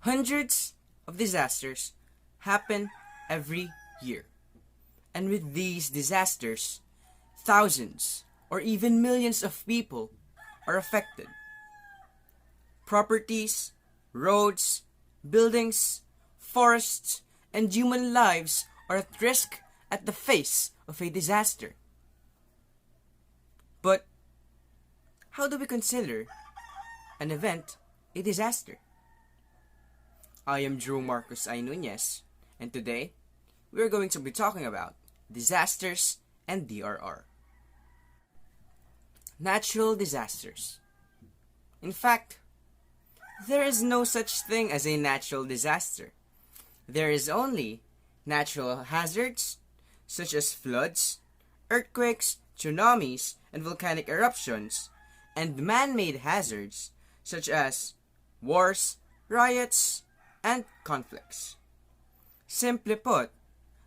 Hundreds of disasters happen every year. And with these disasters, thousands or even millions of people are affected. Properties, roads, buildings, forests, and human lives are at risk at the face of a disaster. But how do we consider an event a disaster? I am Drew Marcus I. Nunez, and today we are going to be talking about disasters and DRR. Natural disasters. In fact, there is no such thing as a natural disaster. There is only natural hazards such as floods, earthquakes, tsunamis, and volcanic eruptions, and man-made hazards such as wars, riots, and conflicts. Simply put,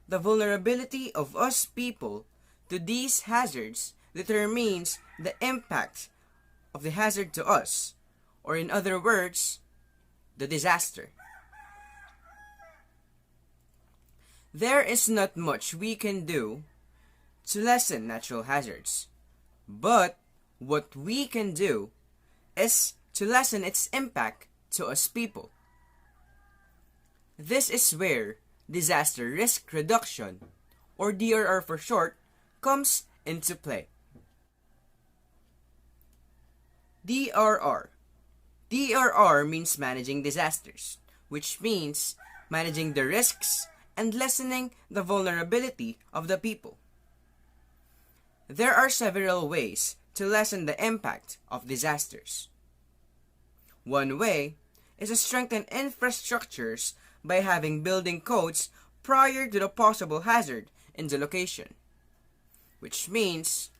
the vulnerability of us people to these hazards determines the impact of the hazard to us, or in other words, the disaster. There is not much we can do to lessen natural hazards, but what we can do is to lessen its impact to us people. This is where disaster risk reduction, or DRR for short, comes into play. DRR. DRR means managing disasters, which means managing the risks and lessening the vulnerability of the people. There are several ways to lessen the impact of disasters. One way is to strengthen infrastructures by having building codes prior to the possible hazard in the location. Which means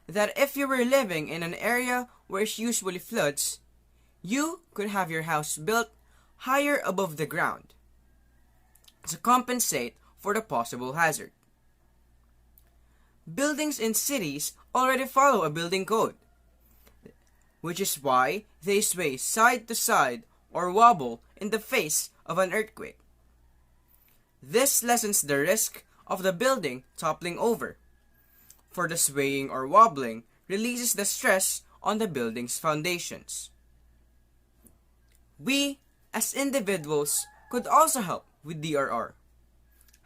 that if you were living in an area where it usually floods, you could have your house built higher above the ground to compensate for the possible hazard. Buildings in cities already follow a building code, which is why they sway side to side or wobble in the face of an earthquake. This lessens the risk of the building toppling over, for the swaying or wobbling releases the stress on the building's foundations. We, as individuals, could also help with DRR.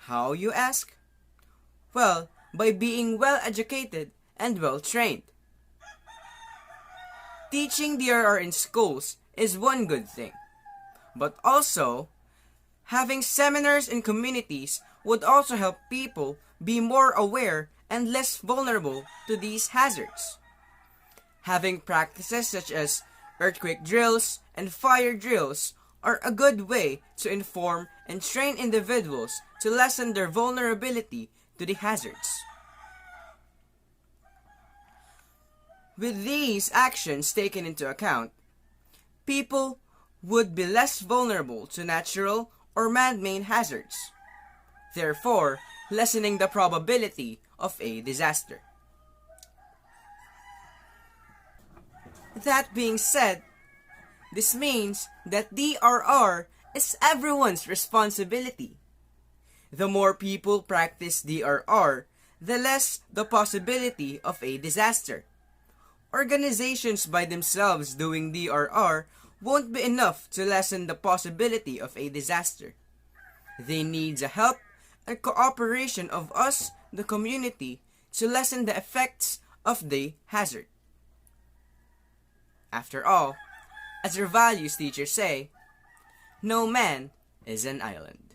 How, you ask? Well, by being well educated and well trained. Teaching DRR in schools is one good thing, but also having seminars in communities would also help people be more aware and less vulnerable to these hazards. Having practices such as earthquake drills and fire drills are a good way to inform and train individuals to lessen their vulnerability to the hazards. With these actions taken into account, people would be less vulnerable to natural or man-made hazards, therefore lessening the probability of a disaster. That being said, this means that DRR is everyone's responsibility. The more people practice DRR, the less the possibility of a disaster. Organizations by themselves doing DRR won't be enough to lessen the possibility of a disaster. They need the help and cooperation of us, the community, to lessen the effects of the hazard. After all, as our values teachers say, no man is an island.